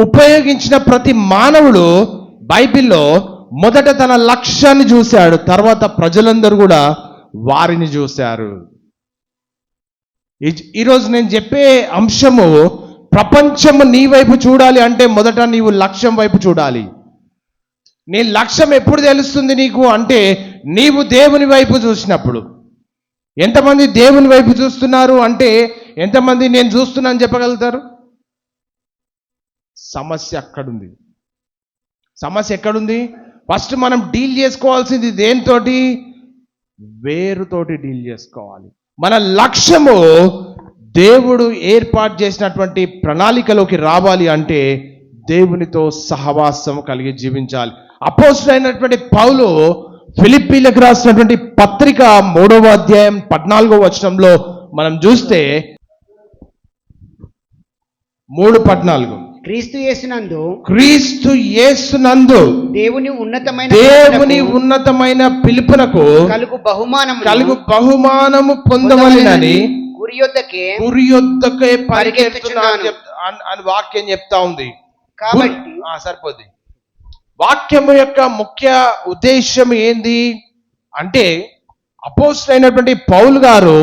ఉపయోగించిన ప్రతి మానవుడు బైబిల్లో మొదట తన లక్ష్యాన్ని చూశాడు, తర్వాత ప్రజలందరూ కూడా వారిని చూశారు. ఈరోజు నేను చెప్పే అంశము, ప్రపంచము నీ వైపు చూడాలి అంటే మొదట నీవు లక్ష్యం వైపు చూడాలి. నీ లక్ష్యం ఎప్పుడు తెలుస్తుంది నీకు అంటే నీవు దేవుని వైపు చూసినప్పుడు. ఎంతమంది దేవుని వైపు చూస్తున్నారు అంటే ఎంతమంది నేను చూస్తున్నాను చెప్పగలుగుతారు? సమస్య అక్కడుంది. సమస్య ఎక్కడుంది? ఫస్ట్ మనం డీల్ చేసుకోవాల్సింది దేనితోటి? వేరుతోటి డీల్ చేసుకోవాలి. మన లక్ష్యము దేవుడు ఏర్పాటు చేసినటువంటి ప్రణాళికలోకి రావాలి అంటే దేవునితో సహవాసం కలిగి జీవించాలి. అపోస్తలుడైనటువంటి పౌలు ఫిలిప్పీలకు రాసినటువంటి పత్రిక 3వ అధ్యాయం 14వ వచనంలో మనం చూస్తే 3:14 క్రీస్తు యేసునందు దేవుని ఉన్నతమైన పిలుపునకు కలుగు బహుమానము పొందవలెనని గురి యొద్దకే పరిగెత్తుచున్నాను అని వాక్యం చెప్తా ఉంది. కాబట్టి సరిపోద్ది. వాక్యము యొక్క ముఖ్య ఉద్దేశం ఏంది అంటే అపోస్తలుడైనటువంటి పౌలు గారు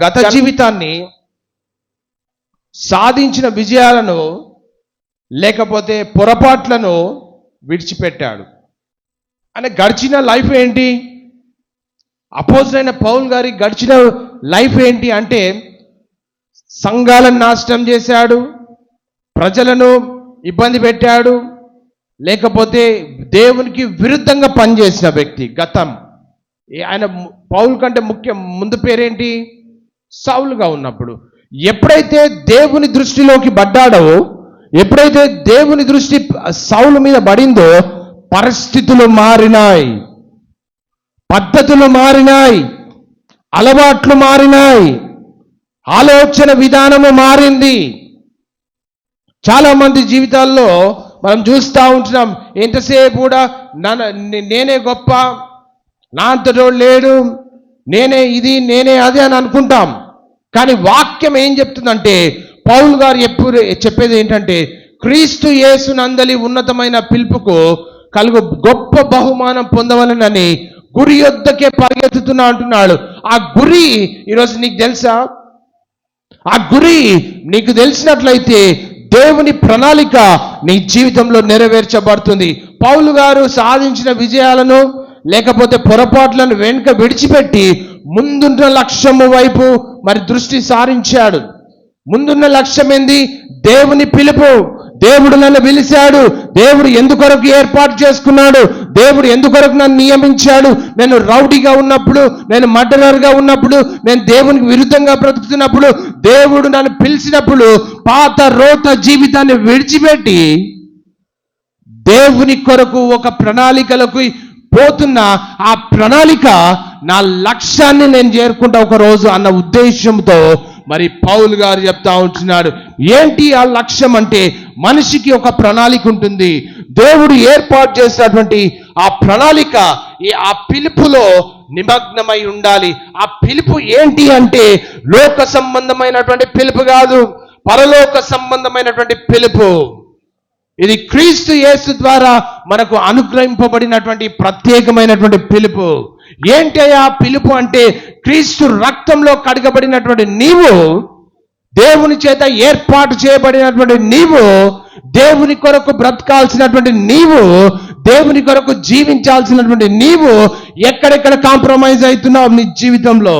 గత జీవితాన్ని, సాధించిన విజయాలను లేకపోతే పొరపాట్లను విడిచిపెట్టాడు. అంటే గడిచిన లైఫ్ ఏంటి? అపోస్తలుడైన పౌలు గారి గడిచిన లైఫ్ ఏంటి అంటే సంఘాలను నాశనం చేశాడు, ప్రజలను ఇబ్బంది పెట్టాడు, లేకపోతే దేవునికి విరుద్ధంగా పనిచేసిన వ్యక్తి. గతం ఆయన పౌలు కంటే ముందు పేరేంటి? సౌలుగా ఉన్నప్పుడు. ఎప్పుడైతే దేవుని దృష్టిలోకి పడ్డాడో, ఎప్పుడైతే దేవుని దృష్టి సౌలు మీద పడిందో పరిస్థితులు మారినాయి, పద్ధతులు మారినాయి, అలవాట్లు మారినాయి, ఆలోచన విధానము మారింది. చాలా మంది జీవితాల్లో మనం చూస్తూ ఉంటున్నాం, ఎంతసేపు కూడా నేనే గొప్ప, నా అంతటోడు లేడు, నేనే ఇది నేనే అది అని అనుకుంటాం. కానీ వాక్యం ఏం చెప్తుందంటే, పౌలు గారు ఎప్పుడు చెప్పేది ఏంటంటే క్రీస్తు యేసునందలి ఉన్నతమైన పిలుపుకు కలుగు గొప్ప బహుమానం పొందవలనని గురి యొద్దకే పరిగెత్తుతున్నా అంటున్నాడు. ఆ గురి ఈరోజు నీకు తెలుసా? ఆ గురి నీకు తెలిసినట్లయితే దేవుని ప్రణాళిక నీ జీవితంలో నెరవేర్చబడుతుంది. పౌలు గారు సాధించిన విజయాలను లేకపోతే పొరపాట్లను వెనుక విడిచిపెట్టి ముందున్న లక్ష్యము వైపు మరి దృష్టి సారించాడు. ముందున్న లక్ష్యం ఏంది? దేవుని పిలుపు. దేవుడు నన్ను పిలిచాడు, దేవుడు ఎందుకొరకు ఏర్పాటు చేసుకున్నాడు, దేవుడు ఎందుకొరకు నన్ను నియమించాడు. నేను రౌడీగా ఉన్నప్పుడు, నేను మర్డరర్గా ఉన్నప్పుడు, నేను దేవునికి విరుద్ధంగా బ్రతుకుతున్నప్పుడు, దేవుడు నన్ను పిలిచినప్పుడు పాత రోత జీవితాన్ని విడిచిపెట్టి దేవుని కొరకు ఒక ప్రణాళికలకు పోతున్న ఆ ప్రణాళిక నా లక్ష్యాన్ని నేను చేరుకుంటా ఒక రోజు అన్న ఉద్దేశంతో మరి పౌలు గారు చెప్తా ఉంటున్నాడు. ఏంటి ఆ లక్ష్యం అంటే మనిషికి ఒక ప్రణాళిక ఉంటుంది. దేవుడు ఏర్పాటు చేసినటువంటి ఆ ప్రణాళిక ఆ పిలుపులో నిమగ్నమై ఉండాలి. ఆ పిలుపు ఏంటి అంటే లోక సంబంధమైనటువంటి పిలుపు కాదు, పరలోక సంబంధమైనటువంటి పిలుపు. ఇది క్రీస్తు యేసు ద్వారా మనకు అనుగ్రహింపబడినటువంటి ప్రత్యేకమైనటువంటి పిలుపు. ఏంటి ఆ పిలుపు అంటే క్రీస్తు రక్తంలో కడగబడినటువంటి నీవు, దేవుని చేత ఏర్పాటు చేయబడినటువంటి నీవు, దేవుని కొరకు బ్రతకాల్సినటువంటి నీవు, దేవుని కొరకు జీవించాల్సినటువంటి నీవు ఎక్కడెక్కడ కాంప్రమైజ్ అవుతున్నావు నీ జీవితంలో?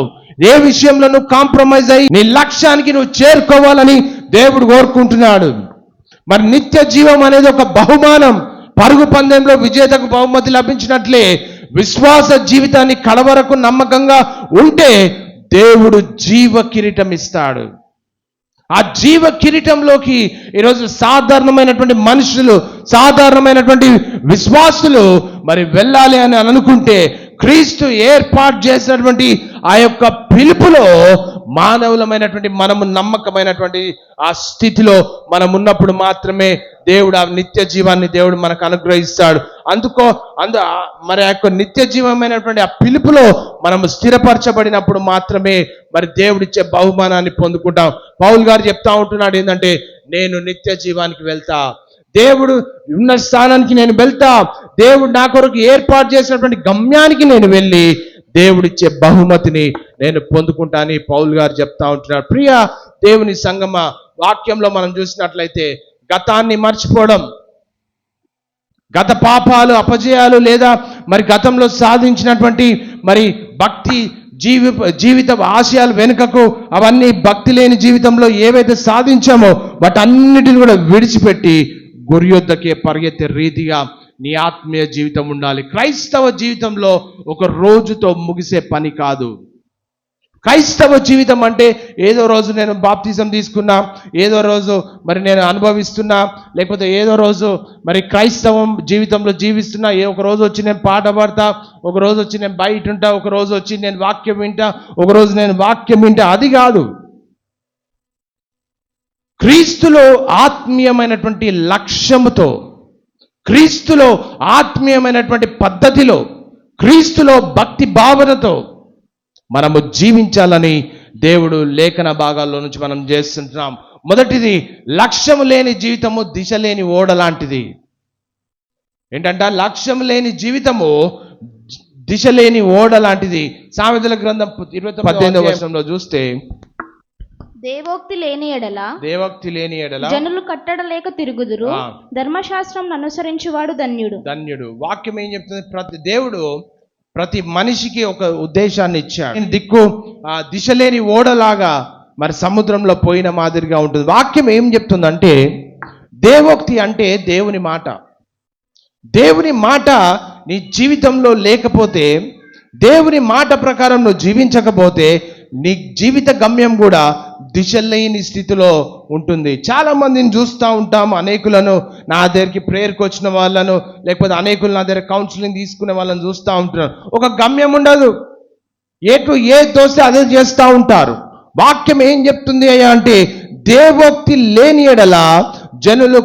ఏ విషయంలో నువ్వు కాంప్రమైజ్ అయ్యి నీ లక్ష్యానికి నువ్వు చేరుకోవాలని దేవుడు కోరుకుంటున్నాడు. మరి నిత్య జీవం అనేది ఒక బహుమానం. పరుగు పందెంలో విజేతకు బహుమతి లభించినట్లే విశ్వాస జీవితాన్ని కడవరకు నమ్మకంగా ఉంటే దేవుడు జీవ కిరీటం ఇస్తాడు. ఆ జీవ కిరీటంలోకి ఈరోజు సాధారణమైనటువంటి మనుషులు, సాధారణమైనటువంటి విశ్వాసులు మరి వెళ్ళాలి అని అనుకుంటే క్రీస్తు ఏర్పాటు చేసినటువంటి ఆ యొక్క పిలుపులో మానవులమైనటువంటి మనము నమ్మకమైనటువంటి ఆ స్థితిలో మనం ఉన్నప్పుడు మాత్రమే దేవుడు ఆ నిత్య జీవాన్ని దేవుడు మనకు అనుగ్రహిస్తాడు. మరి ఆ యొక్క నిత్య జీవమైనటువంటి ఆ పిలుపులో మనము స్థిరపరచబడినప్పుడు మాత్రమే మరి దేవుడిచ్చే బహుమానాన్ని పొందుకుంటాం. పౌలు గారు చెప్తా ఉంటున్నాడు ఏంటంటే, నేను నిత్య జీవానికి వెళ్తా, దేవుడు ఉన్న స్థానానికి నేను వెళ్తా, దేవుడు నా కొరకు ఏర్పాటు చేసినటువంటి గమ్యానికి నేను వెళ్ళి దేవుడిచ్చే బహుమతిని నేను పొందుకుంటానని పౌలు గారు చెప్తా ఉంటున్నారు. ప్రియ దేవుని సంగమ, వాక్యంలో మనం చూసినట్లయితే గతాన్ని మర్చిపోవడం, గత పాపాలు అపజయాలు లేదా మరి గతంలో సాధించినటువంటి మరి భక్తి జీవిత ఆశయాలు వెనుకకు, అవన్నీ భక్తి లేని జీవితంలో ఏవైతే సాధించామో వాటన్నిటిని కూడా విడిచిపెట్టి గురి యొద్దకే పరిగెత్తే రీతిగా నీ ఆత్మీయ జీవితం ఉండాలి. క్రైస్తవ జీవితంలో ఒక రోజుతో ముగిసే పని కాదు. క్రైస్తవ జీవితం అంటే ఏదో రోజు నేను బాప్తిజం తీసుకున్నా, ఏదో రోజు మరి నేను అనుభవిస్తున్నా, లేకపోతే ఏదో రోజు మరి క్రైస్తవం జీవితంలో జీవిస్తున్నా, ఒక రోజు వచ్చి నేను పాట పాడతా, ఒక రోజు వచ్చి నేను బయట ఉంటా, ఒక రోజు వచ్చి నేను వాక్యం వింటా, ఒక రోజు నేను వాక్యం వింటా, అది కాదు. క్రీస్తులో ఆత్మీయమైనటువంటి లక్ష్యముతో, క్రీస్తులో ఆత్మీయమైనటువంటి పద్ధతిలో, క్రీస్తులో భక్తి భావనతో మనము జీవించాలని దేవుడు లేఖన భాగాల్లో నుంచి మనం చేస్తుంటున్నాం. మొదటిది, లక్ష్యం లేని జీవితము దిశ లేని ఓడ లాంటిది. ఏంటంటే లక్ష్యం లేని జీవితము దిశ లేని ఓడ లాంటిది. సామెతల గ్రంథం 18వ వచనంలో చూస్తే, దేవోక్తి లేని ఎడల జనులు కట్టడలేక తిరుగుదురు, ధర్మశాస్త్రం అనుసరించువాడు ధన్యుడు. వాక్యం ఏం చెప్తుంది? దేవుడు ప్రతి మనిషికి ఒక ఉద్దేశాన్ని ఇచ్చాడు. దిక్కు దిశ లేని ఓడలాగా మరి సముద్రంలో పోయిన మాదిరిగా ఉంటుంది. వాక్యం ఏం చెప్తుందంటే, దేవోక్తి అంటే దేవుని మాట. దేవుని మాట నీ జీవితంలో లేకపోతే, దేవుని మాట ప్రకారం నువ్వు జీవించకపోతే నీ జీవిత గమ్యం కూడా దిశ లేని స్థితిలో ఉంటుంది. చాలా మందిని చూస్తూ ఉంటాం, అనేకులను, నా దగ్గరికి ప్రేయర్కి వచ్చిన వాళ్ళను, లేకపోతే అనేకులు నా దగ్గర కౌన్సిలింగ్ తీసుకునే వాళ్ళని చూస్తూ ఉంటారు. ఒక గమ్యం ఉండదు, ఏ తోస్తే అదే చేస్తూ ఉంటారు. వాక్యం ఏం చెప్తుంది అయ్యా అంటే, దేవోక్తి లేని ఎడల జనులు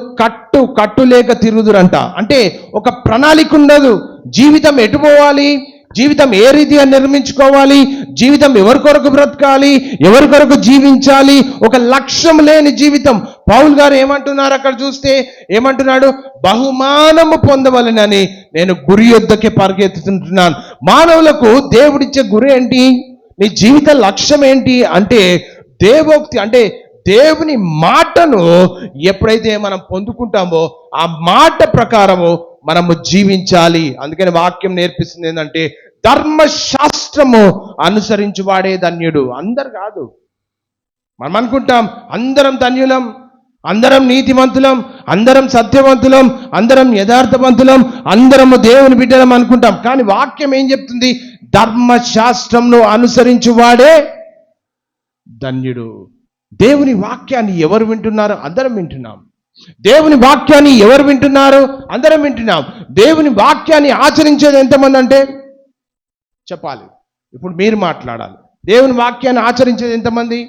కట్టులేక తిరుగుదురంట. అంటే ఒక ప్రణాళిక ఉండదు. జీవితం ఎటు పోవాలి, జీవితం ఏ రీతిగా నిర్మించుకోవాలి, జీవితం ఎవరి కొరకు బ్రతకాలి, ఎవరి కొరకు జీవించాలి, ఒక లక్ష్యం లేని జీవితం. పౌలు గారు ఏమంటున్నారు అక్కడ చూస్తే, ఏమంటున్నాడు? బహుమానము పొందవలెనని నేను గురి యొద్దకే పరిగెత్తుతుంటున్నాను. మానవులకు దేవుడిచ్చే గురి ఏంటి? నీ జీవిత లక్ష్యం ఏంటి అంటే దేవోక్తి. అంటే దేవుని మాటను ఎప్పుడైతే మనం పొందుకుంటామో ఆ మాట ప్రకారము మనము జీవించాలి. అందుకని వాక్యం నేర్పిస్తుంది ఏంటంటే, ధర్మశాస్త్రము అనుసరించువాడే ధన్యుడు. అందరు కాదు. మనం అనుకుంటాం అందరం ధన్యులం, అందరం నీతిమంతులం, అందరం సత్యవంతులం, అందరం యథార్థవంతులం, అందరము దేవుని బిడ్డలం అనుకుంటాం. కానీ వాక్యం ఏం చెప్తుంది? ధర్మశాస్త్రంను అనుసరించువాడే ధన్యుడు. దేవుని వాక్యాన్ని ఎవరు వింటున్నారు? అందరం వింటున్నాం. దేవుని వాక్యాన్ని ఎవరు వింటున్నారు? అందరం వింటున్నాం. దేవుని వాక్యాన్ని ఆచరించేది ఎంతమంది అంటే చెప్పాలి. ఇప్పుడు మీరు మాట్లాడాలి. దేవుని వాక్యాన్ని ఆచరించేది ఎంతమంది?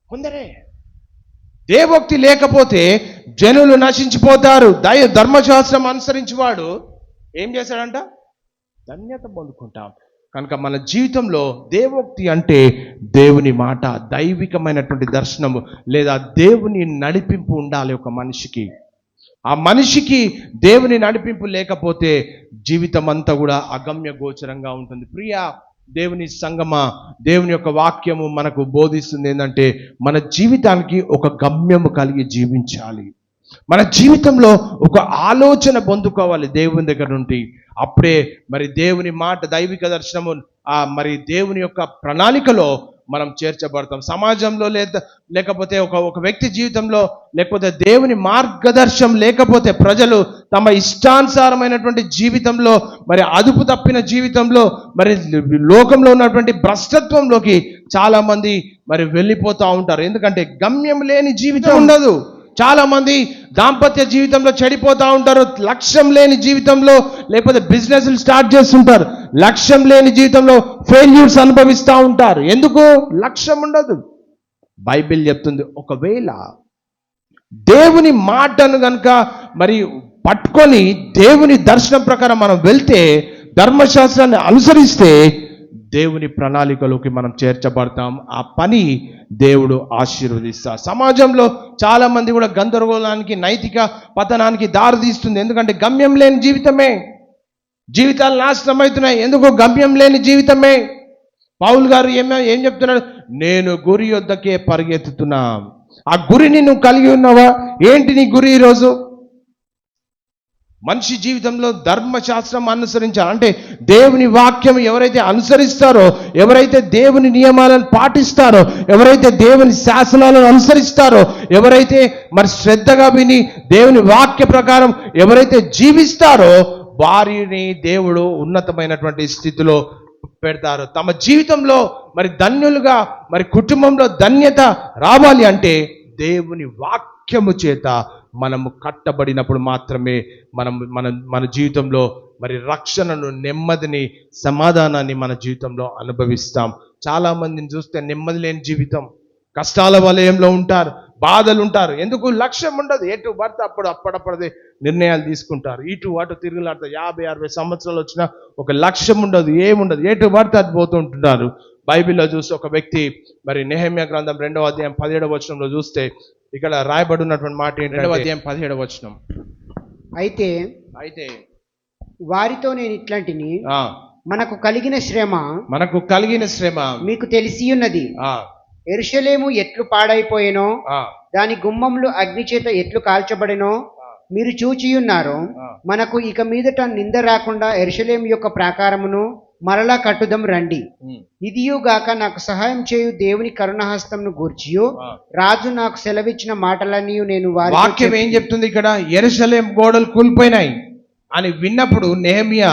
కొందరే. దేవోక్తి లేకపోతే జనులు నశించిపోతారు. ధర్మశాస్త్రం అనుసరించేవాడు ఏం చేశాడంట? ధన్యత పొందుకుంటాం. కనుక మన జీవితంలో దేవోక్తి అంటే దేవుని మాట, దైవికమైనటువంటి దర్శనము లేదా దేవుని నడిపింపు ఉండాలి ఒక మనిషికి. ఆ మనిషికి దేవుని నడిపింపు లేకపోతే జీవితం అంతా కూడా అగమ్య గోచరంగా ఉంటుంది. ప్రియా దేవుని సంగమా, దేవుని యొక్క వాక్యము మనకు బోధిస్తుంది ఏంటంటే, మన జీవితానికి ఒక గమ్యము కలిగి జీవించాలి. మన జీవితంలో ఒక ఆలోచన పొందుకోవాలి దేవుని దగ్గర నుండి. అప్పుడే మరి దేవుని మాట, దైవిక దర్శనము మరి దేవుని యొక్క ప్రణాళికలో మనం చేర్చబడతాం. సమాజంలో లేకపోతే ఒక వ్యక్తి జీవితంలో లేకపోతే దేవుని మార్గదర్శనం లేకపోతే ప్రజలు తమ ఇష్టానుసారమైనటువంటి జీవితంలో, మరి అదుపు తప్పిన జీవితంలో, మరి లోకంలో ఉన్నటువంటి భ్రష్టత్వంలోకి చాలా మంది మరి వెళ్ళిపోతూ ఉంటారు. ఎందుకంటే గమ్యం లేని జీవితం ఉండదు. చాలా మంది దాంపత్య జీవితంలో చెడిపోతూ ఉంటారు, లక్ష్యం లేని జీవితంలో, లేకపోతే బిజినెస్లు స్టార్ట్ చేస్తుంటారు, లక్ష్యం లేని జీవితంలో ఫెయిల్యూర్స్ అనుభవిస్తూ ఉంటారు. ఎందుకు? లక్ష్యం ఉండదు. బైబిల్ చెప్తుంది, ఒకవేళ దేవుని మాటను కనుక మరి పట్టుకొని దేవుని దర్శనం ప్రకారం మనం వెళ్తే, ధర్మశాస్త్రాన్ని అనుసరిస్తే దేవుని ప్రణాళికలోకి మనం చేర్చబడతాం. ఆ పని దేవుడు ఆశీర్వదిస్తాడు. సమాజంలో చాలా మంది కూడా గందరగోళానికి, నైతిక పతనానికి దారితీస్తుంది. ఎందుకంటే గమ్యం లేని జీవితమే. జీవితాలు నాశనం అవుతున్నాయి. ఎందుకు? గమ్యం లేని జీవితమే. పౌలు గారు ఏం చెప్తున్నాడు? నేను గురి యొద్దకే పరిగెత్తుతున్నా. ఆ గురిని నువ్వు కలిగి ఉన్నావా? ఏంటి నీ గురి ఈరోజు? మనిషి జీవితంలో ధర్మశాస్త్రం అనుసరించాలి. అంటే దేవుని వాక్యం ఎవరైతే అనుసరిస్తారో, ఎవరైతే దేవుని నియమాలను పాటిస్తారో, ఎవరైతే దేవుని శాసనాలను అనుసరిస్తారో, ఎవరైతే మరి శ్రద్ధగా విని దేవుని వాక్య ప్రకారం ఎవరైతే జీవిస్తారో, వారిని దేవుడు ఉన్నతమైనటువంటి స్థితిలో పెడతారు. తమ జీవితంలో మరి ధన్యులుగా, మరి కుటుంబంలో ధన్యత రావాలి అంటే దేవుని వాక్యము చేత మనము కట్టబడినప్పుడు మాత్రమే మన జీవితంలో మరి రక్షణను, నెమ్మదిని, సమాధానాన్ని మన జీవితంలో అనుభవిస్తాం. చాలా మందిని చూస్తే నెమ్మది లేని జీవితం, కష్టాల వలయంలో ఉంటారు, బాధలు ఉంటారు. ఎందుకు? లక్ష్యం ఉండదు. ఎటు పడితే అప్పుడప్పుడే నిర్ణయాలు తీసుకుంటారు. ఇటు అటు తిరుగులాడతారు. 50-60 సంవత్సరాలు వచ్చినా ఒక లక్ష్యం ఉండదు, ఏముండదు. ఎటు పడితే అటు పోతూ ఉంటున్నారు. బైబిల్లో చూస్తే ఒక వ్యక్తి మరి నెహెమ్యా గ్రంథం 2వ అధ్యాయం 17వ వచనంలో చూస్తే ఇక్కడ రాయబడి ఉన్నటువంటి మాట ఏంటంటే, 2వ అధ్యాయం 17వ వచనం, అయితే వారితో నేను ఇట్లాంటిని, మనకు కలిగిన శ్రమ మీకు తెలిసి ఉన్నది. యెరూషలేము ఎట్లు పాడైపోయేనో, దాని గుమ్మములు అగ్ని చేత ఎట్లు కాల్చబడెనో మీరు చూచియున్నారు. మనకు ఇక మీదట నింద రాకుండా యెరూషలేము యొక్క ప్రాకారమును మరలా కట్టుదం రండి. ఇదియుగాక నాకు సహాయం చేయు దేవుని కరుణహస్తంను గూర్చియు రాజు నాకు సెలవిచ్చిన మాటలన్నీ నేను వారి వాక్యం ఏం చెప్తుంది ఇక్కడ? యెరూషలేం గోడలు కూలిపోయినాయి అని విన్నప్పుడు నెహెమ్యా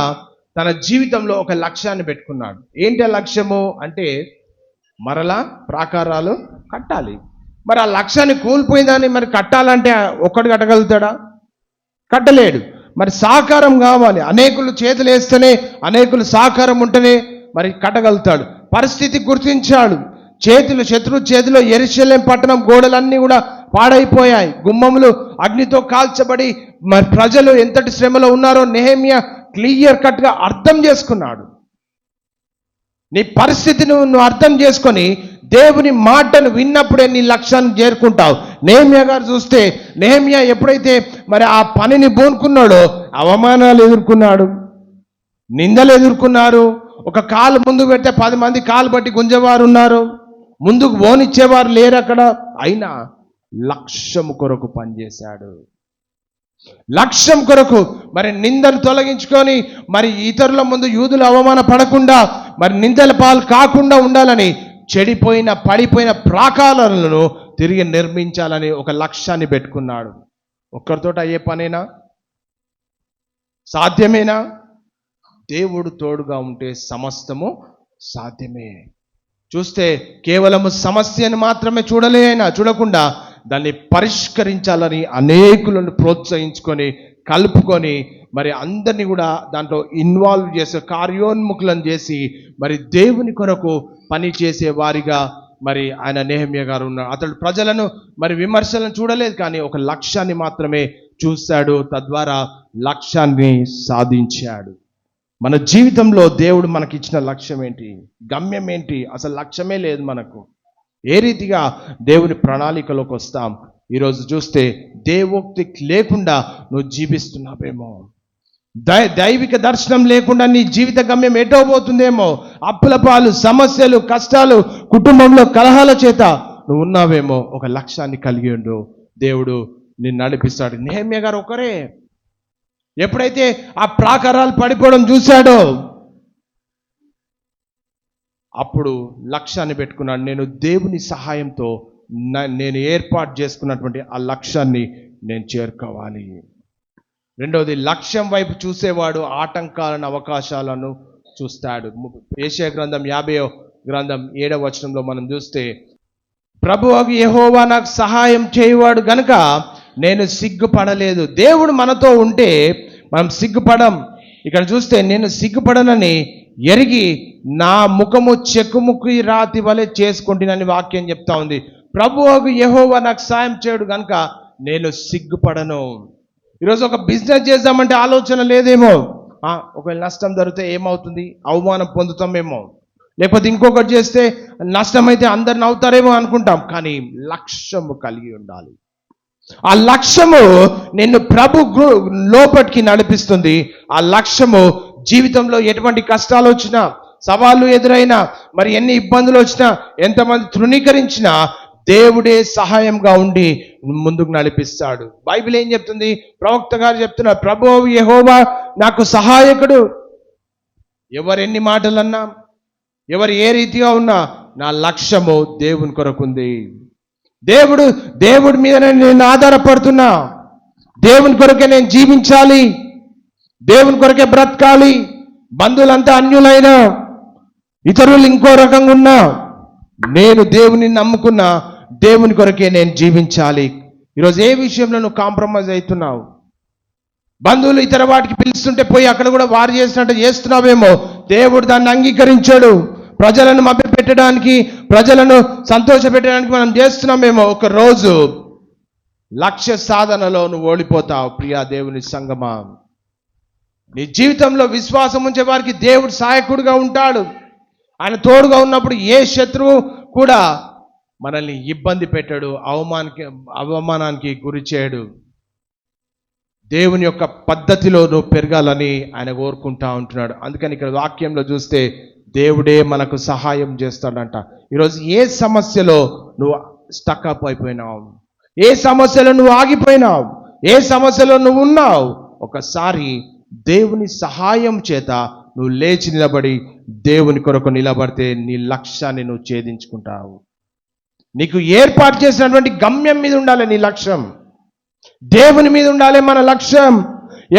తన జీవితంలో ఒక లక్ష్యాన్ని పెట్టుకున్నాడు. ఏంటి ఆ లక్ష్యము అంటే, మరలా ప్రాకారాలు కట్టాలి. మరి ఆ లక్ష్యాన్ని కోల్పోయిందని మరి కట్టాలంటే ఒక్కడు కట్టగలుగుతాడా? కట్టలేడు. మరి సహకారం కావాలి. అనేకులు చేతులు వేస్తేనే, అనేకులు సహకారం ఉంటేనే మరి కట్టగలుగుతాడు. పరిస్థితి గుర్తించాడు. శత్రు చేతిలో యెరూషలేం పట్టణం గోడలన్నీ కూడా పాడైపోయాయి, గుమ్మములు అగ్నితో కాల్చబడి మరి ప్రజలు ఎంతటి శ్రమలో ఉన్నారో నెహెమ్యా క్లియర్ కట్గా అర్థం చేసుకున్నాడు. నీ పరిస్థితిని నువ్వు అర్థం చేసుకొని దేవుని మాటను విన్నప్పుడే నీ లక్ష్యాన్ని చేరుకుంటావు. నెహెమ్యా గారు చూస్తే, నెహెమ్యా ఎప్పుడైతే మరి ఆ పనిని పూనుకున్నాడో అవమానాలు ఎదుర్కొన్నాడు, నిందలు ఎదుర్కొన్నారు. ఒక కాలు ముందుకు పెడితే 10 మంది కాలు బట్టి గుంజేవారు ఉన్నారు, ముందుకు పోనిచ్చేవారు లేరు అక్కడ. అయినా లక్ష్యం కొరకు పనిచేశాడు. లక్ష్యం కొరకు మరి నిందలు తొలగించుకొని మరి ఇతరుల ముందు యూదులు అవమాన పడకుండా, మరి నిందల పాలు కాకుండా ఉండాలని పడిపోయిన ప్రాకారాలను తిరిగి నిర్మించాలని ఒక లక్ష్యాన్ని పెట్టుకున్నాడు. ఒక్కరితో అయ్యే పనేనా? సాధ్యమేనా? దేవుడు తోడుగా ఉంటే సమస్తము సాధ్యమే. చూస్తే కేవలము సమస్యను మాత్రమే చూడకుండా దాన్ని పరిష్కరించాలని అనేకులను ప్రోత్సహించుకొని, కలుపుకొని మరి అందరినీ కూడా దాంట్లో ఇన్వాల్వ్ చేసే, కార్యోన్ముఖులను చేసి మరి దేవుని కొరకు పని చేసే వారిగా మరి ఆయన నెహెమ్యా గారు ఉన్నారు. అతడు ప్రజలను మరి విమర్శలను చూడలేదు, కానీ ఒక లక్ష్యాన్ని మాత్రమే చూశాడు. తద్వారా లక్ష్యాన్ని సాధించాడు. మన జీవితంలో దేవుడు మనకిచ్చిన లక్ష్యం ఏంటి? గమ్యం ఏంటి? అసలు లక్ష్యమే లేదు మనకు. ఏ రీతిగా దేవుని ప్రణాళికలోకి వస్తాం? ఈరోజు చూస్తే దేవోక్తి లేకుండా నువ్వు జీవిస్తున్నావేమో, దైవిక దర్శనం లేకుండా నీ జీవిత గమ్యం ఎటో పోతుందేమో, అప్పుల పాలు, సమస్యలు, కష్టాలు, కుటుంబంలో కలహాల చేత నువ్వు ఉన్నావేమో. ఒక లక్ష్యాన్ని కలిగి ఉండు, దేవుడు నిన్ను నడిపిస్తాడు. నెహెమ్యా గారు ఒకరే ఎప్పుడైతే ఆ ప్రాకారాలు పడిపోవడం చూశాడో అప్పుడు లక్ష్యాన్ని పెట్టుకున్నాడు. నేను దేవుని సహాయంతో నేను ఏర్పాటు చేసుకున్నటువంటి ఆ లక్ష్యాన్ని నేను చేరుకోవాలి. రెండవది, లక్ష్యం వైపు చూసేవాడు ఆటంకాలను, అవకాశాలను చూస్తాడు. యెషయా గ్రంథం 50వ గ్రంథం 7వ వచనంలో మనం చూస్తే, ప్రభువు యెహోవా నాకు సహాయం చేయవాడు గనుక నేను సిగ్గుపడలేదు. దేవుడు మనతో ఉంటే మనం సిగ్గుపడం. ఇక్కడ చూస్తే నేను సిగ్గుపడనని ఎరిగి నా ముఖము చెక్కుముక్కి రాతి వలె చేసుకుంటునని వాక్యం చెప్తా ఉంది. ప్రభువు యెహోవా నాకు సాయం చేయడు కనుక నేను సిగ్గుపడను. ఈరోజు ఒక బిజినెస్ చేద్దామంటే ఆలోచన లేదేమో, ఒకవేళ నష్టం జరిగితే ఏమవుతుంది, అవమానం పొందుతామేమో, లేకపోతే ఇంకొకటి చేస్తే నష్టమైతే అందరు నవ్వుతారేమో అనుకుంటాం. కానీ లక్ష్యము కలిగి ఉండాలి. ఆ లక్ష్యము నిన్ను ప్రభు లోపటికి నడిపిస్తుంది. ఆ లక్ష్యము జీవితంలో ఎటువంటి కష్టాలు వచ్చినా, సవాళ్ళు ఎదురైనా, మరి ఎన్ని ఇబ్బందులు వచ్చినా, ఎంతమంది తృణీకరించినా దేవుడే సహాయంగా ఉండి ముందుకు నడిపిస్తాడు. బైబిల్ ఏం చెప్తుంది? ప్రవక్త గారు చెప్తున్నారు, ప్రభువు యెహోవా నాకు సహాయకుడు. ఎవరు ఎన్ని మాటలన్నా, ఎవరు ఏ రీతిగా ఉన్నా, నా లక్ష్యము దేవుని కొరకుంది. దేవుడి మీద నేను ఆధారపడుతున్నా. దేవుని కొరకే నేను జీవించాలి, దేవుని కొరకే బ్రతకాలి. బంధువులంతా అన్యులైనా, ఇతరులు ఇంకో రకంగా ఉన్నా, నేను దేవుని నమ్ముకున్నా, దేవుని కొరకే నేను జీవించాలి. ఈరోజు ఏ విషయంలో నువ్వు కాంప్రమైజ్ అవుతున్నావు? బంధువులు ఇతర వాటికి పిలుస్తుంటే పోయి అక్కడ కూడా వారు చేసినట్టు చేస్తున్నావేమో. దేవుడు దాన్ని అంగీకరించాడు. ప్రజలను మభ్యపెట్టడానికి, ప్రజలను సంతోషపెట్టడానికి మనం చేస్తున్నామేమో. ఒక రోజు లక్ష్య సాధనలో నువ్వు ఓడిపోతావు. ప్రియా దేవుని సంగమా, నీ జీవితంలో విశ్వాసం ఉంచే వారికి దేవుడు సహాయకుడిగా ఉంటాడు. ఆయన తోడుగా ఉన్నప్పుడు ఏ శత్రువు కూడా మనల్ని ఇబ్బంది పెట్టాడు, అవమానానికి గురి చేయడు. దేవుని యొక్క పద్ధతిలో నువ్వు పెరగాలని ఆయన కోరుకుంటా ఉంటున్నాడు. అందుకని ఇక్కడ వాక్యంలో చూస్తే దేవుడే మనకు సహాయం చేస్తాడంట. ఈరోజు ఏ సమస్యలో నువ్వు స్టక్అప్ అయిపోయినావు, ఏ సమస్యలో నువ్వు ఆగిపోయినావు, ఏ సమస్యలో నువ్వు ఉన్నావు, ఒకసారి దేవుని సహాయం చేత నువ్వు లేచి నిలబడి దేవుని కొరకు నిలబడితే నీ లక్ష్యాన్ని నువ్వు ఛేదించుకుంటావు. నీకు ఏర్పాటు చేసినటువంటి గమ్యం మీద ఉండాలి నీ లక్ష్యం. దేవుని మీద ఉండాలి మన లక్ష్యం.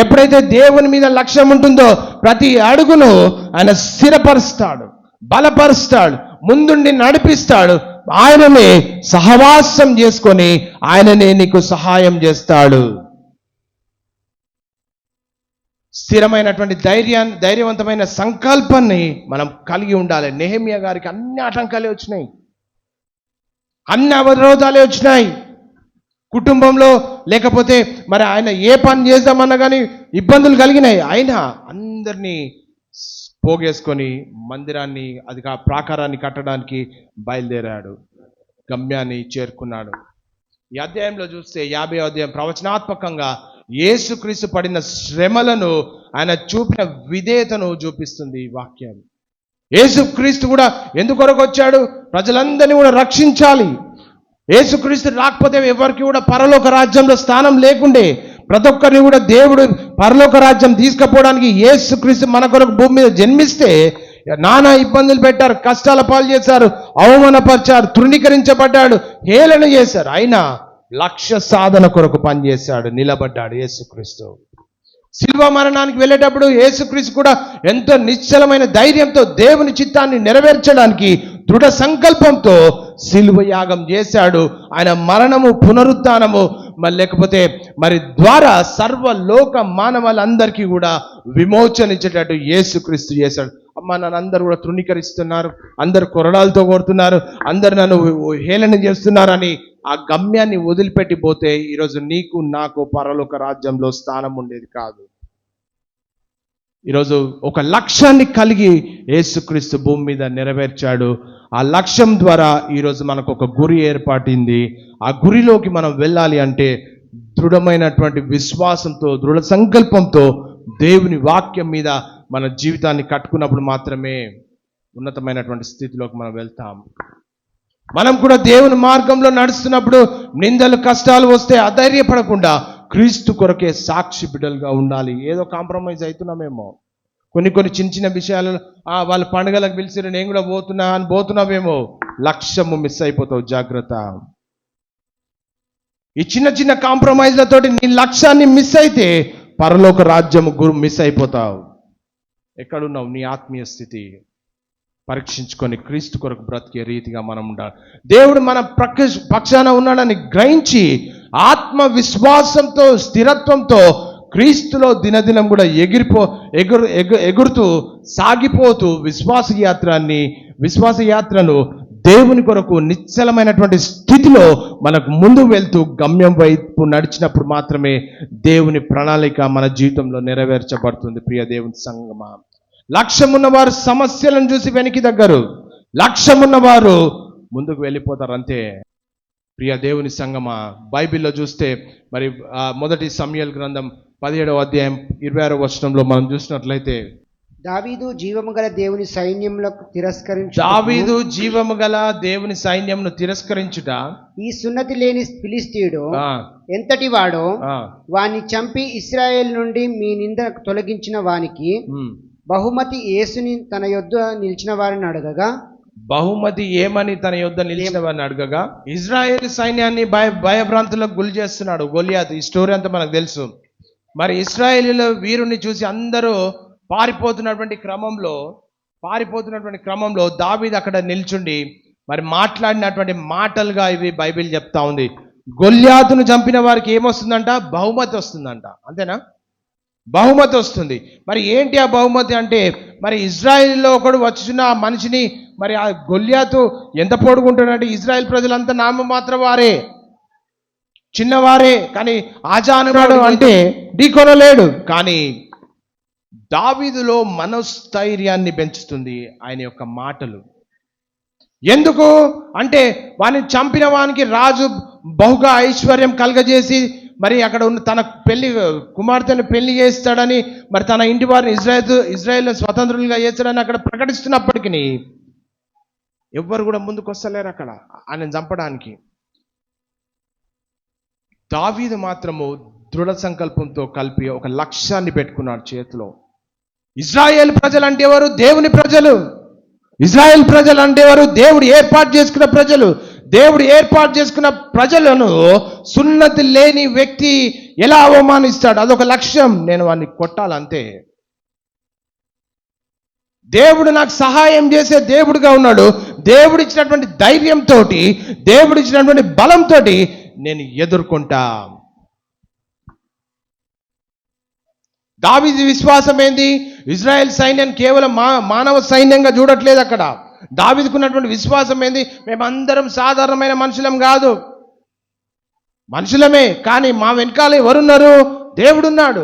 ఎప్పుడైతే దేవుని మీద లక్ష్యం ఉంటుందో ప్రతి అడుగును ఆయన స్థిరపరుస్తాడు, బలపరుస్తాడు, ముందుండి నడిపిస్తాడు. ఆయననే సహవాసం చేసుకొని ఆయననే నీకు సహాయం చేస్తాడు. స్థిరమైనటువంటి ధైర్యవంతమైన సంకల్పాన్ని మనం కలిగి ఉండాలి. నెహెమ్యా గారికి అన్ని ఆటంకాలే వచ్చినాయి, అన్ని అవరోధాలే వచ్చినాయి. కుటుంబంలో లేకపోతే మరి ఆయన ఏ పని చేద్దామన్నా కానీ ఇబ్బందులు కలిగినాయి. అయినా అందరినీ పోగేసుకొని మందిరాన్ని, అది ప్రాకారాన్ని కట్టడానికి బయలుదేరాడు, గమ్యాన్ని చేరుకున్నాడు. ఈ అధ్యాయంలో చూస్తే 50వ అధ్యాయం ప్రవచనాత్మకంగా యేసుక్రీస్తు పడిన శ్రమలను, ఆయన చూపిన విధేయతను చూపిస్తుంది ఈ వాక్యం. యేసుక్రీస్తు కూడా ఎందుకొరకు వచ్చాడు? ప్రజలందరినీ కూడా రక్షించాలి. యేసుక్రీస్తు రాకపోతే ఎవరికి కూడా పరలోక రాజ్యంలో స్థానం లేకుండే. ప్రతి ఒక్కరిని కూడా దేవుడు పరలోక రాజ్యం తీసుకుపోవడానికి యేసుక్రీస్తు మన కొరకు భూమి మీద జన్మిస్తే నానా ఇబ్బందులు పెట్టారు, కష్టాల పాలు చేశారు, అవమానపరిచారు, తృణీకరించబడ్డాడు, హేళన చేశారు. అయినా లక్ష్య సాధన కొరకు పనిచేశాడు, నిలబడ్డాడు యేసుక్రీస్తు. శిల్వ మరణానికి వెళ్ళేటప్పుడు యేసుక్రీస్తు కూడా ఎంతో నిశ్చలమైన ధైర్యంతో దేవుని చిత్తాన్ని నెరవేర్చడానికి దృఢ సంకల్పంతో శిలువ యాగం చేశాడు. ఆయన మరణము, పునరుత్థానము లేకపోతే మరి ద్వారా సర్వలోక మానవులందరికీ కూడా విమోచన ఇచ్చేటట్టు యేసుక్రీస్తు చేశాడు. అమ్మ, నన్ను అందరూ కూడా తృణీకరిస్తున్నారు, అందరు కొరడాలతో కొడుతున్నారు, అందరు నన్ను హేళన చేస్తున్నారని ఆ గమ్యాన్ని వదిలిపెట్టి పోతే ఈరోజు నీకు నాకు పరలోక రాజ్యంలో స్థానం ఉండేది కాదు. ఈరోజు ఒక లక్ష్యాన్ని కలిగి యేసుక్రీస్తు భూమి మీద నెరవేర్చాడు. ఆ లక్ష్యం ద్వారా ఈరోజు మనకు ఒక గురి ఏర్పడింది. ఆ గురిలోకి మనం వెళ్ళాలి అంటే దృఢమైనటువంటి విశ్వాసంతో, దృఢ సంకల్పంతో దేవుని వాక్యం మీద మన జీవితాన్ని కట్టుకున్నప్పుడు మాత్రమే ఉన్నతమైనటువంటి స్థితిలోకి మనం వెళ్తాం. మనం కూడా దేవుని మార్గంలో నడుస్తున్నప్పుడు నిందలు, కష్టాలు వస్తే అధైర్యపడకుండా క్రీస్తు కొరకే సాక్షి బిడ్డలుగా ఉండాలి. ఏదో కాంప్రమైజ్ అవుతున్నామేమో కొన్ని చిన్న చిన్న విషయాలు, వాళ్ళ పండుగలకు పిలిచి నేను కూడా పోతున్నా అని పోతున్నామేమో, లక్ష్యము మిస్ అయిపోతావు. జాగ్రత్త. ఈ చిన్న చిన్న కాంప్రమైజ్లతోటి నీ లక్ష్యాన్ని మిస్ అయితే పరలోక రాజ్యము మిస్ అయిపోతావు. ఎక్కడున్నావు? నీ ఆత్మీయ స్థితి పరీక్షించుకొని క్రీస్తు కొరకు బ్రతికే రీతిగా మనం ఉండాలి. దేవుడు మన పక్షాన ఉన్నాడని గ్రహించి ఆత్మ విశ్వాసంతో స్థిరత్వంతో క్రీస్తులో దినదినం కూడా ఎగురుతూ సాగిపోతూ విశ్వాస యాత్రను దేవుని కొరకు నిశ్చలమైనటువంటి స్థితిలో మనకు ముందు వెళ్తూ గమ్యం వైపు నడిచినప్పుడు మాత్రమే దేవుని ప్రణాళిక మన జీవితంలో నెరవేర్చబడుతుంది. ప్రియ దేవుని సంగమా, లక్ష్యమున్నవారు సమస్యలను చూసి వెనక్కి దగ్గరు, లక్ష్యమున్నవారు ముందుకు వెళ్ళిపోతారు అంతే. ప్రియ దేవుని సంగమా, బైబిల్లో చూస్తే మరి మొదటి సమూయేలు గ్రంథం 17వ అధ్యాయం 26వ వచనంలో మనం చూసినట్లయితే, దావీదు జీవము గల దేవుని సైన్యమును తిరస్కరించుట ఈ సున్నతి లేని ఫిలిస్తీయుడు ఎంతటి వాడో వాని చంపి ఇశ్రాయేల్ నుండి మీ నింద తొలగించిన వానికి బహుమతి యేసుని తన యొద్ద నిలిచిన వారిని అడగగా, బహుమతి ఏమని తన యొద్ద నిలిచిన వారిని అడగగా, ఇజ్రాయేల్ సైన్యాన్ని భయభ్రాంతులకు గురి చేస్తున్నాడు గొలియాతు. ఈ స్టోరీ అంతా మనకు తెలుసు. మరి ఇశ్రాయేలీల వీరుని చూసి అందరూ పారిపోతున్నటువంటి క్రమంలో దావీదు అక్కడ నిల్చుండి మరి మాట్లాడినటువంటి మాటలుగా ఇవి బైబిల్ చెప్తా ఉంది. గొల్యాతును చంపిన వారికి ఏమొస్తుందంట? బహుమతి వస్తుందంట. అంతేనా? బహుమతి వస్తుంది. మరి ఏంటి ఆ బహుమతి అంటే, మరి ఇజ్రాయిల్లో ఒకడు వచ్చిన ఆ మనిషిని, మరి ఆ గొల్యాతు ఎంత పొడుగుంటాడంటే ఇజ్రాయెల్ ప్రజలంతా నామమాత్ర వారే, చిన్నవారే, కానీ ఆజానుడు అంటే ఢీకొనలేడు. కానీ దావీదులో మనోస్థైర్యాన్ని పెంచుతుంది ఆయన యొక్క మాటలు. ఎందుకు అంటే, వాని చంపిన వానికి రాజు బహుగా ఐశ్వర్యం కలగజేసి మరి అక్కడ ఉన్న తన కుమార్తెను పెళ్లి చేస్తాడని, మరి తన ఇంటి వారిని ఇజ్రాయెల్ స్వతంత్రులుగా చేస్తాడని అక్కడ ప్రకటిస్తున్నప్పటికీ ఎవ్వరు కూడా ముందుకు వస్తలేరు అక్కడ ఆయన చంపడానికి. దావీదు మాత్రము దృఢ సంకల్పంతో కలిపి ఒక లక్ష్యాన్ని పెట్టుకున్నాడు చేతిలో. ఇజ్రాయేల్ ప్రజలు అంటే ఎవరు? దేవుని ప్రజలు. ఇజ్రాయేల్ ప్రజలు అంటే ఎవరు? దేవుడు ఏర్పాటు చేసుకున్న ప్రజలు. దేవుడు ఏర్పాటు చేసుకున్న ప్రజలను సున్నతి లేని వ్యక్తి ఎలా అవమానిస్తాడు? అదొక లక్ష్యం. నేను వాడిని కొట్టాలంతే. దేవుడు నాకు సహాయం చేసే దేవుడుగా ఉన్నాడు. దేవుడు ఇచ్చినటువంటి ధైర్యంతో, దేవుడు ఇచ్చినటువంటి బలంతో నేను ఎదుర్కొంటా. దావీదు విశ్వాసం ఏంది? ఇజ్రాయెల్ సైన్యం కేవలం మానవ సైన్యంగా చూడట్లేదు అక్కడ. దావీదుకున్నటువంటి విశ్వాసం ఏంది? మేమందరం సాధారణమైన మనుషులం కాదు, మనుషులమే, కానీ మా వెనకాల ఎవరున్నారు? దేవుడున్నాడు.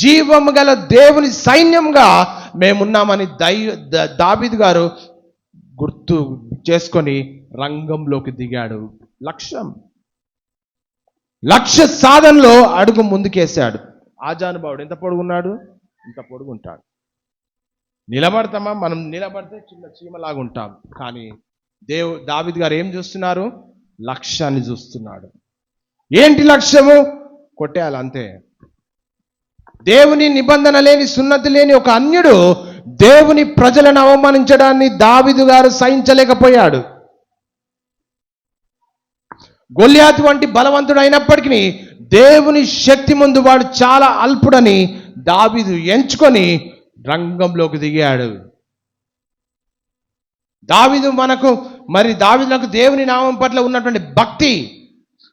జీవము గల దేవుని సైన్యంగా మేమున్నామని దావీదు గారు గుర్తు చేసుకొని రంగంలోకి దిగాడు. లక్ష్య సాధనలో అడుగు ముందుకేశాడు. ఆజానుభావుడు ఎంత పొడుగున్నాడు? ఇంత పొడుగుంటాడు. నిలబడతామా? మనం నిలబడితే చిన్న చీమలాగా ఉంటాం. కానీ దావీదు గారు ఏం చూస్తున్నారు? లక్ష్యాన్ని చూస్తున్నాడు. ఏంటి లక్ష్యము? కొట్టేయాలి అంతే. దేవుని నిబంధన లేని, సున్నతి లేని ఒక అన్యుడు దేవుని ప్రజలను అవమానించడాన్ని దావీదు గారు సహించలేకపోయాడు. గొల్యాతు వంటి బలవంతుడు అయినప్పటికీ దేవుని శక్తి ముందు వాడు చాలా అల్పుడని దావీదు ఎంచుకొని రంగంలోకి దిగాడు. దావీదునకు దేవుని నామం పట్ల ఉన్నటువంటి భక్తి,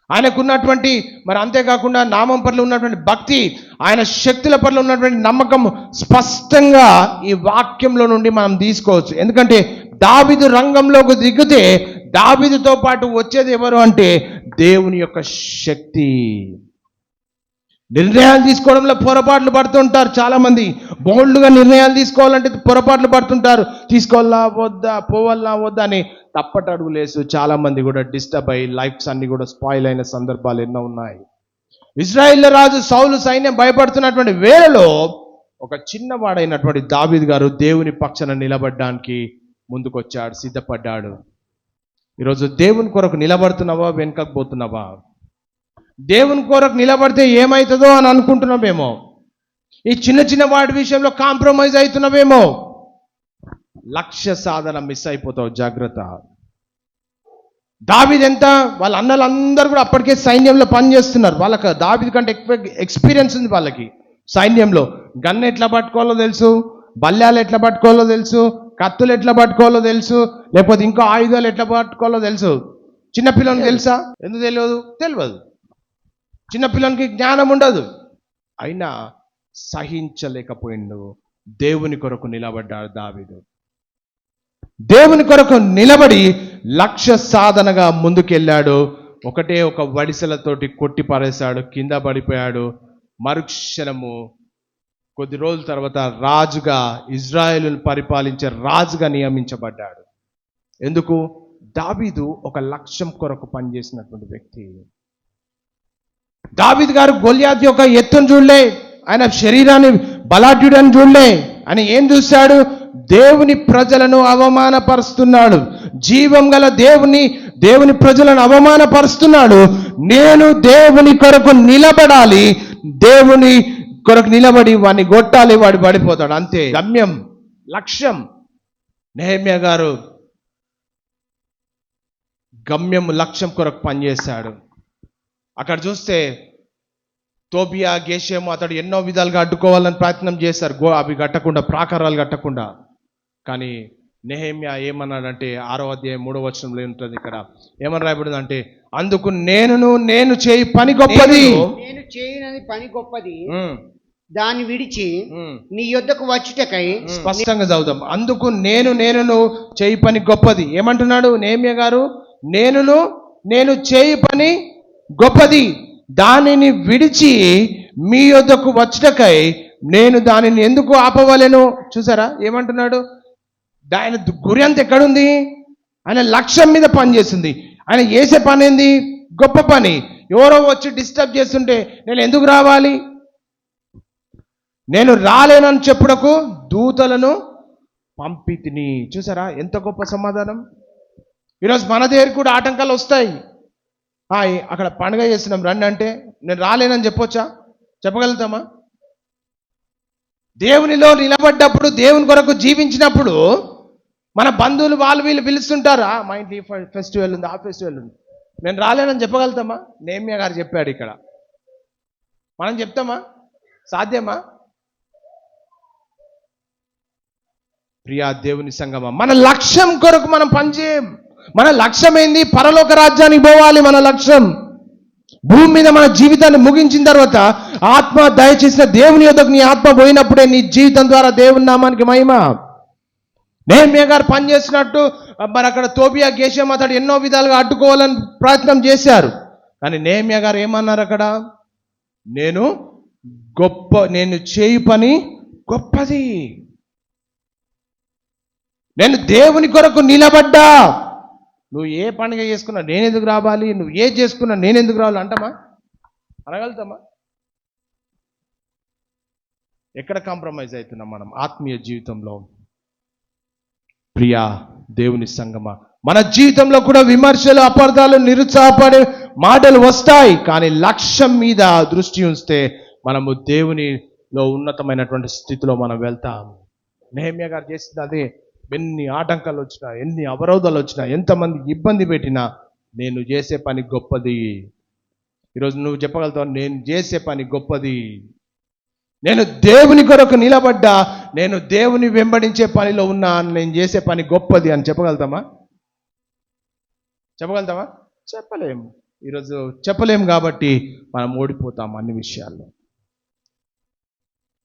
ఆయనకున్నటువంటి మరి అంతేకాకుండా నామం పట్ల ఉన్నటువంటి భక్తి, ఆయన శక్తుల పట్ల ఉన్నటువంటి నమ్మకం స్పష్టంగా ఈ వాక్యంలో నుండి మనం తీసుకోవచ్చు. ఎందుకంటే దావీదు రంగంలోకి దిగితే దావీదుతో పాటు వచ్చేది ఎవరు అంటే దేవుని యొక్క శక్తి. నిర్ణయాలు తీసుకోవడంలో పొరపాట్లు పడుతుంటారు చాలా మంది. బోల్డ్గా నిర్ణయాలు తీసుకోవాలంటే పొరపాట్లు పడుతుంటారు. తీసుకోవాలా వద్దా, పోవాలా వద్దా అని తప్పటడుగులేసు చాలా మంది కూడా డిస్టర్బ్ అయ్యి లైఫ్స్ అన్ని కూడా స్పాయిల్ అయిన సందర్భాలు ఎన్నో ఉన్నాయి. ఇజ్రాయిల్ రాజు సౌలు సైన్యం భయపడుతున్నటువంటి వేళలో ఒక చిన్నవాడైనటువంటి దావీదు గారు దేవుని పక్షాన నిలబడడానికి ముందుకొచ్చాడు, సిద్ధపడ్డాడు. ఈరోజు దేవుని కొరకు నిలబడుతున్నావా? వెనుకకు పోతున్నావా? దేవుని కొరకు నిలబడితే ఏమవుతుందో అని అనుకుంటున్నావేమో. ఈ చిన్న వాటి విషయంలో కాంప్రమైజ్ అవుతున్నావేమో. లక్ష్య సాధన మిస్ అయిపోతావు, జాగ్రత్త. దావీదు ఎంత, వాళ్ళ అన్నలందరూ కూడా అప్పటికే సైన్యంలో పనిచేస్తున్నారు. వాళ్ళకి దావీదు కంటే ఎక్కువ ఎక్స్పీరియన్స్ ఉంది వాళ్ళకి సైన్యంలో. గన్ను ఎట్లా పట్టుకోవాలో తెలుసు, బల్యాలు ఎట్లా పట్టుకోవాలో తెలుసు, కత్తులు ఎట్లా పట్టుకోవాలో తెలుసు, లేకపోతే ఇంకో ఆయుధాలు ఎట్లా పట్టుకోవాలో తెలుసు. చిన్నపిల్లలకు తెలుసా? ఎందుకు తెలియదు? చిన్నపిల్లలకి జ్ఞానం ఉండదు, అయినా సహించలేకపోయిండు. దేవుని కొరకు నిలబడ్డాడు దావీదు. దేవుని కొరకు నిలబడి లక్ష్య సాధనగా ముందుకెళ్ళాడు. ఒకటే ఒక వడిసెలతోటి కొట్టి పారేశాడు, కింద పడిపోయాడు. మరుక్షణము కొద్ది రోజుల తర్వాత రాజుగా, ఇజ్రాయేలును పరిపాలించే రాజుగా నియమించబడ్డాడు. ఎందుకు? దావీదు ఒక లక్ష్యం కొరకు పనిచేసినటువంటి వ్యక్తి. దావీదు గారు గొల్యాతు యొక్క ఎత్తును చూడలే, ఆయన శరీరాన్ని బలాఢ్యుడని చూడలే. ఆయన ఏం చూశాడు? దేవుని ప్రజలను అవమానపరుస్తున్నాడు, జీవం గల దేవుని ప్రజలను అవమానపరుస్తున్నాడు. నేను దేవుని కొరకు నిలబడాలి, దేవుని కొరకు నిలబడి వాడిని కొట్టాలి, వాడు పడిపోతాడు. అంతే గమ్యం, లక్ష్యం. నెహెమ్యా గారు గమ్యం, లక్ష్యం కొరకు పనిచేశాడు. అక్కడ చూస్తే తోబియా, గేషేము అతడు ఎన్నో విధాలుగా అడ్డుకోవాలని ప్రయత్నం చేశారు, అవి కట్టకుండా, ప్రాకారాలు కట్టకుండా. కానీ నెహెమ్యా ఏమన్నాడంటే 6వ అధ్యాయం 3వ వచనంలో ఉంటుంది, ఇక్కడ ఏమని రాయబడింది అంటే, అందుకు నేను చేయి పని గొప్పది, నేను చేయనది పని గొప్పది, దాన్ని విడిచి నీ యొద్దకు వచ్చుటకై. స్పష్టంగా చదువుదాం. అందుకు నేను చేయి పని గొప్పది. ఏమంటున్నాడు నెహెమ్యా గారు? నేను చేయి పని గొప్పది, దానిని విడిచి మీ యొద్దకు వచ్చుటకై నేను దానిని ఎందుకు ఆపవలెను? చూసారా ఏమంటున్నాడు? ఆయన గురి అంత ఎక్కడుంది? ఆయన లక్ష్యం మీద పని చేస్తుంది. ఆయన చేసే పని ఏంది? గొప్ప పని. ఎవరో వచ్చి డిస్టర్బ్ చేస్తుంటే నేను ఎందుకు రావాలి? నేను రాలేనని చెప్పుటకు దూతలను పంపితిని. చూసారా ఎంత గొప్ప సమాధానం? ఈరోజు మన దగ్గర కూడా ఆటంకాలు వస్తాయి. అక్కడ పండుగ చేస్తున్నాం రండి అంటే నేను రాలేనని చెప్పొచ్చా? చెప్పగలుగుతామా? దేవునిలో నిలబడ్డప్పుడు, దేవుని కొరకు జీవించినప్పుడు మన బంధువులు వీళ్ళు పిలుస్తుంటారా, మా ఇంట్లో ఈ ఫెస్టివల్ ఉంది, ఆ ఫెస్టివల్ ఉంది, నేను రాలేనని చెప్పగలుగుతామా? నెహెమ్యా గారు చెప్పాడు ఇక్కడ. మనం చెప్తామా? సాధ్యమా? ప్రియా దేవుని సంగమా, మన లక్ష్యం కొరకు మనం పనిచేయం. మన లక్ష్యం ఏంది? పరలోక రాజ్యానికి పోవాలి. మన లక్ష్యం భూమి మీద మన జీవితాన్ని ముగించిన తర్వాత ఆత్మ దయచేసిన దేవుని యొద్దకు నీ ఆత్మ పోయినప్పుడే నీ జీవితం ద్వారా దేవుని నామానికి మహిమ. నెహెమ్యా గారు పనిచేసినట్టు మరి అక్కడ తోబియా, గేషేము అతడు ఎన్నో విధాలుగా అడ్డుకోవాలని ప్రయత్నం చేశారు. కానీ నెహెమ్యా గారు ఏమన్నారు అక్కడ? నేను చేయి పని గొప్పది, నేను దేవుని కొరకు నిలబడ్డా. నువ్వు ఏ పండుగ చేసుకున్నా నేను ఎందుకు రావాలి, నువ్వు ఏ చేసుకున్నా నేను ఎందుకు రావాలి అంటామా? అనగలుగుతామా? ఎక్కడ కాంప్రమైజ్ అవుతున్నాం మనం ఆత్మీయ జీవితంలో? ప్రియా దేవుని సంగమా, మన జీవితంలో కూడా విమర్శలు, అపార్థాలు, నిరుత్సాహపడే మాటలు వస్తాయి. కానీ లక్ష్యం మీద దృష్టి ఉంచితే మనము దేవునిలో ఉన్నతమైనటువంటి స్థితిలో మనం వెళ్తాం. నెహెమ్యా గారు చేసింది అదే. ఎన్ని ఆటంకాలు వచ్చినా, ఎన్ని అవరోధాలు వచ్చినా, ఎంతమంది ఇబ్బంది పెట్టినా నేను చేసే పని గొప్పది. ఈరోజు నువ్వు చెప్పగలుగుతావు, నేను చేసే పని గొప్పది, నేను దేవుని కొరకు నిలబడ్డా, నేను దేవుని వెంబడించే పనిలో ఉన్నా, నేను చేసే పని గొప్పది అని చెప్పగలుగుతామా? చెప్పలేము. ఈరోజు చెప్పలేము కాబట్టి మనం ఓడిపోతాం అన్ని విషయాల్లో.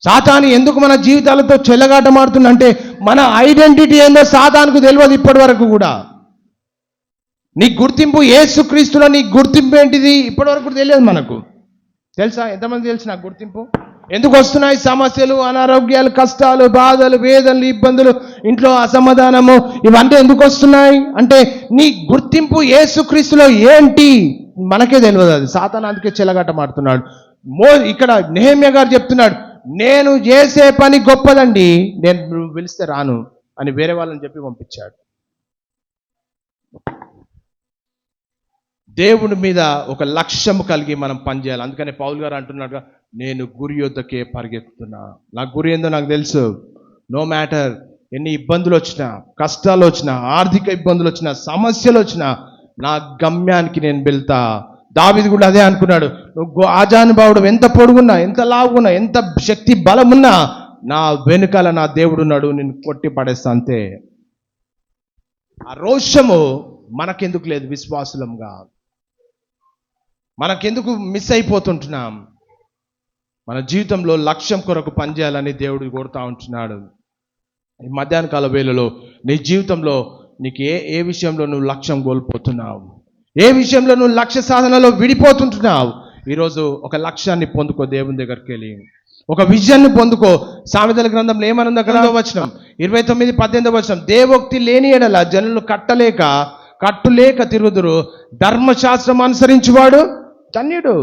సాతాను ఎందుకు మన జీవితాలతో చెలగాటమాడుతుందంటే మన ఐడెంటిటీ ఏందో సాతానుకు తెలియదు ఇప్పటి వరకు కూడా. నీ గుర్తింపు యేసుక్రీస్తులో, నీ గుర్తింపు ఏంటిది ఇప్పటి వరకు తెలియదు మనకు. తెలుసా? ఎంతమంది తెలుసు నాకు గుర్తింపు? ఎందుకు వస్తున్నాయి సమస్యలు, అనారోగ్యాలు, కష్టాలు, బాధలు, వేదనలు, ఇబ్బందులు, ఇంట్లో అసమాధానము, ఇవన్నీ ఎందుకు వస్తున్నాయి అంటే నీ గుర్తింపు యేసుక్రీస్తులో ఏంటి మనకే తెలియదు. అది సాతాను అందుకే చెలగాటమాడుతున్నాడు. ఇక్కడ నెహెమ్యా గారు చెప్తున్నాడు, నేను చేసే పని గొప్పదండి, నేను నువ్వు పిలిస్తే రాను అని వేరే వాళ్ళని చెప్పి పంపించాడు. దేవుడి మీద ఒక లక్ష్యం కలిగి మనం పనిచేయాలి. అందుకనే పౌలు గారు అంటున్నాడుగా, నేను గురి యొద్దకే పరిగెత్తుతున్నా. నా గురి ఏందో నాకు తెలుసు. నో మ్యాటర్ ఎన్ని ఇబ్బందులు వచ్చినా, కష్టాలు వచ్చినా, ఆర్థిక ఇబ్బందులు వచ్చినా, సమస్యలు వచ్చినా, నా గమ్యానికి నేను వెళ్తా. దావీదు కూడా అదే అనుకున్నాడు. నువ్వు ఆజానుభావుడు, ఎంత పొడుగున్నా, ఎంత లావుగున్నా, ఎంత శక్తి బలమున్నా, నా వెనుకాల నా దేవుడు ఉన్నాడు, నేను కొట్టి పడేస్తా అంతే. ఆ రోషము మనకెందుకు లేదు విశ్వాసులంగా? మనకెందుకు మిస్ అయిపోతుంటున్నాం? మన జీవితంలో లక్ష్యం కొరకు పనిచేయాలని దేవుడు కోరుతా ఉంటున్నాడు. ఈ మధ్యాహ్న కాల వేళలో నీ జీవితంలో నీకు ఏ విషయంలో నువ్వు లక్ష్యం కోల్పోతున్నావు? ఏ విషయంలో నువ్వు లక్ష్య సాధనలో విడిపోతుంటున్నావు? ఈరోజు ఒక లక్ష్యాన్ని పొందుకో, దేవుని దగ్గరికి వెళ్ళి ఒక విజయాన్ని పొందుకో. సామెతల గ్రంథంలో ఏమనుంది అక్కడ? వచనం 29:18 వచనం, దేవోక్తి లేని ఎడల జనులు కట్టులేక తిరుగుదురు, ధర్మశాస్త్రం అనుసరించువాడు ధన్యుడు.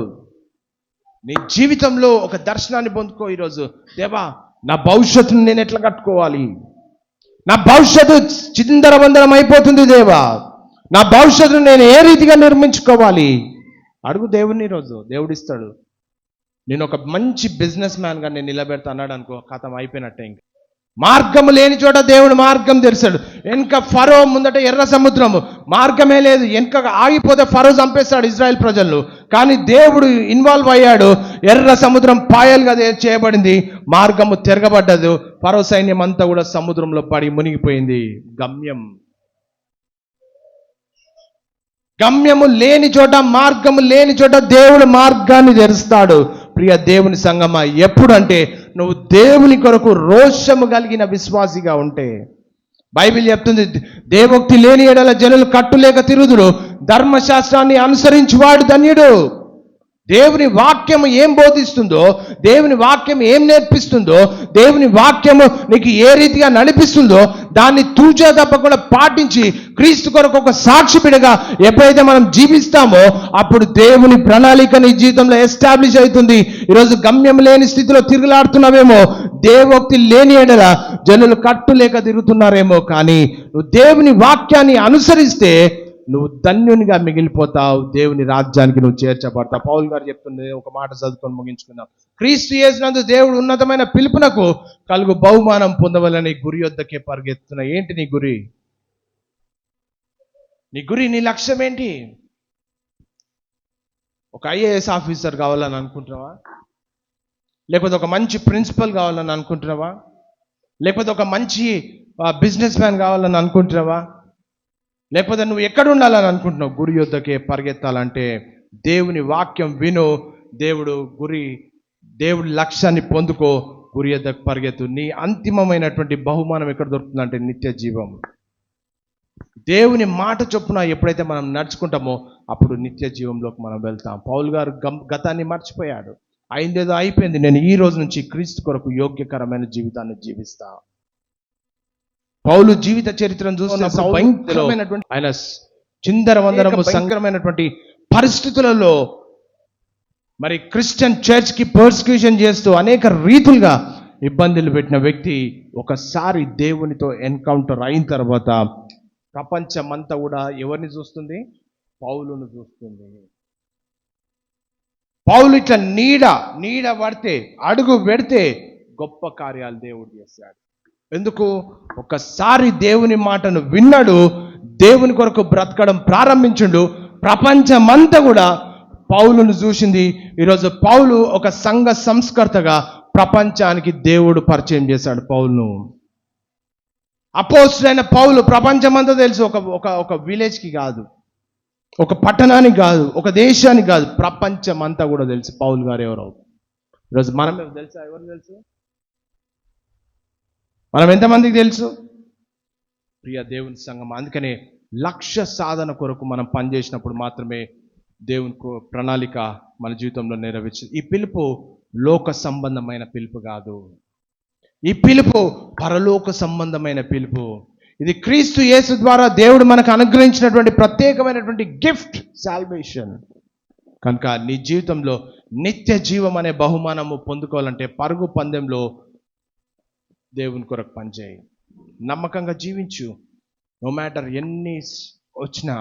నీ జీవితంలో ఒక దర్శనాన్ని పొందుకో ఈరోజు. దేవా, నా భవిష్యత్తును నేను ఎట్లా కట్టుకోవాలి? నా భవిష్యత్తు చిందరవందరం అయిపోతుంది దేవా, నా భవిష్యత్తును నేను ఏ రీతిగా నిర్మించుకోవాలి? అడుగు దేవుని. ఈరోజు దేవుడిస్తాడు. నేను ఒక మంచి బిజినెస్ మ్యాన్గా నేను నిలబెడతా అన్నాడు అనుకో, కథం అయిపోయినట్టే. ఇంక మార్గము లేని చోట దేవుడు మార్గం తెరిచాడు. వెనుక ఫరో, ముందట ఎర్ర సముద్రము, మార్గమే లేదు. వెనుక ఆగిపోతే ఫరో చంపేస్తాడు ఇజ్రాయెల్ ప్రజలను. కానీ దేవుడు ఇన్వాల్వ్ అయ్యాడు. ఎర్ర సముద్రం పాయలుగా చేయబడింది, మార్గము తిరగబడ్డదు. ఫరో సైన్యం అంతా కూడా సముద్రంలో పడి మునిగిపోయింది. గమ్యము లేని చోట, మార్గము లేని చోట దేవుడు మార్గాన్ని తెరుస్తాడు. ప్రియ దేవుని సంగమా, ఎప్పుడంటే నువ్వు దేవుని కొరకు రోషము కలిగిన విశ్వాసిగా ఉంటే. బైబిల్ చెప్తుంది, దేవోక్తి లేని ఎడల జనులు కట్టులేక తిరుగుదురు, ధర్మశాస్త్రాన్ని అనుసరించువాడు ధన్యుడు. దేవుని వాక్యము ఏం బోధిస్తుందో, దేవుని వాక్యం ఏం నేర్పిస్తుందో, దేవుని వాక్యము నీకు ఏ రీతిగా నడిపిస్తుందో దాన్ని తూచా తప్పకుండా పాటించి క్రీస్తు కొరకు ఒక సాక్షిపిడగా ఎప్పుడైతే మనం జీవిస్తామో అప్పుడు దేవుని ప్రణాళిక నీ జీవితంలో ఎస్టాబ్లిష్ అవుతుంది. ఈరోజు గమ్యం లేని స్థితిలో తిరుగులాడుతున్నావేమో, దేవోక్తి లేని ఎడల జనులు కట్టులేక తిరుగుతున్నారేమో, కానీ నువ్వు దేవుని వాక్యాన్ని అనుసరిస్తే నువ్వు ధన్యునిగా మిగిలిపోతావు. దేవుని రాజ్యానికి నువ్వు చేర్చబడతావు. పౌలు గారు చెప్తుంది, ఒక మాట చదువుకొని ముగించుకుందాం. క్రీస్తు యేసునందు దేవుడు ఉన్నతమైన పిలుపునకు కలుగు బహుమానం పొందవలని గురి యొద్దకే పరిగెత్తున్నా. ఏంటి నీ గురి? నీ లక్ష్యం ఏంటి? ఒక ఐఏఎస్ ఆఫీసర్ కావాలని అనుకుంటున్నావా? లేకపోతే ఒక మంచి ప్రిన్సిపల్ కావాలని అనుకుంటున్నావా? లేకపోతే ఒక మంచి బిజినెస్ మ్యాన్ కావాలని అనుకుంటున్నావా? లేకపోతే నువ్వు ఎక్కడ ఉండాలని అనుకుంటున్నావు? గురి యొద్దకే పరిగెత్తాలంటే దేవుని వాక్యం విను, దేవుడి లక్ష్యాన్ని పొందుకో, గురి యొద్దకు పరిగెత్తు. నీ అంతిమమైనటువంటి బహుమానం ఎక్కడ దొరుకుతుందంటే నిత్య జీవం. దేవుని మాట చొప్పున ఎప్పుడైతే మనం నడుచుకుంటామో అప్పుడు నిత్య జీవంలోకి మనం వెళ్తాం. పౌలు గారు గతాన్ని మర్చిపోయాడు. అయిందేదో అయిపోయింది, నేను ఈ రోజు నుంచి క్రీస్తు కొరకు యోగ్యకరమైన జీవితాన్ని జీవిస్తా. పౌలు జీవిత చరిత్రను చూస్తున్న భయంకరమైనటువంటి, ఆయన చిందరవందరము సంకరమైనటువంటి పరిస్థితులలో మరి క్రిస్టియన్ చర్చ్ కి పర్సిక్యూషన్ చేస్తూ అనేక రీతులుగా ఇబ్బందులు పెట్టిన వ్యక్తి ఒకసారి దేవునితో ఎన్కౌంటర్ అయిన తర్వాత ప్రపంచమంతా కూడా ఎవరిని చూస్తుంది? పౌలును చూస్తుంది. పౌలు ఇట్లా నీడ పడితే, అడుగు పెడితే గొప్ప కార్యాలు దేవుడు చేశాడు. ఎందుకు? ఒకసారి దేవుని మాటను విన్నాడు, దేవుని కొరకు బ్రతకడం ప్రారంభించుండు. ప్రపంచమంతా కూడా పౌలును చూసింది. ఈరోజు పౌలు ఒక సంఘ సంస్కర్తగా ప్రపంచానికి దేవుడు పరిచయం చేశాడు పౌలును. అపోస్తులైన పౌలు ప్రపంచమంతా తెలుసు. ఒక విలేజ్కి కాదు, ఒక పట్టణానికి కాదు, ఒక దేశానికి కాదు, ప్రపంచమంతా కూడా తెలుసు పౌలు గారు ఎవరో. ఈరోజు మనం తెలుసా? ఎవరు తెలుసు? మనం ఎంతమందికి తెలుసు? ప్రియ దేవుని సంఘం, అందుకనే లక్ష్య సాధన కొరకు మనం పనిచేసినప్పుడు మాత్రమే దేవుని ప్రణాళిక మన జీవితంలో నెరవేర్చింది. ఈ పిలుపు లోక సంబంధమైన పిలుపు కాదు, ఈ పిలుపు పరలోక సంబంధమైన పిలుపు. ఇది క్రీస్తు యేసు ద్వారా దేవుడు మనకు అనుగ్రహించినటువంటి ప్రత్యేకమైనటువంటి గిఫ్ట్, సాల్వేషన్. కనుక నీ జీవితంలో నిత్య జీవం అనే బహుమానము పొందుకోవాలంటే పరుగు పందెంలో దేవుని కొరకు పనిచేయి, నమ్మకంగా జీవించు. నో మ్యాటర్ ఎన్ని వచ్చినా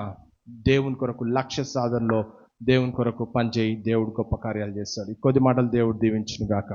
దేవుని కొరకు లక్ష్య సాధనలో దేవుని కొరకు పనిచేయి. దేవుడు గొప్ప కార్యాలు చేస్తాడు. ఈ కొద్ది మాటలు దేవుడు దీవించును గాక.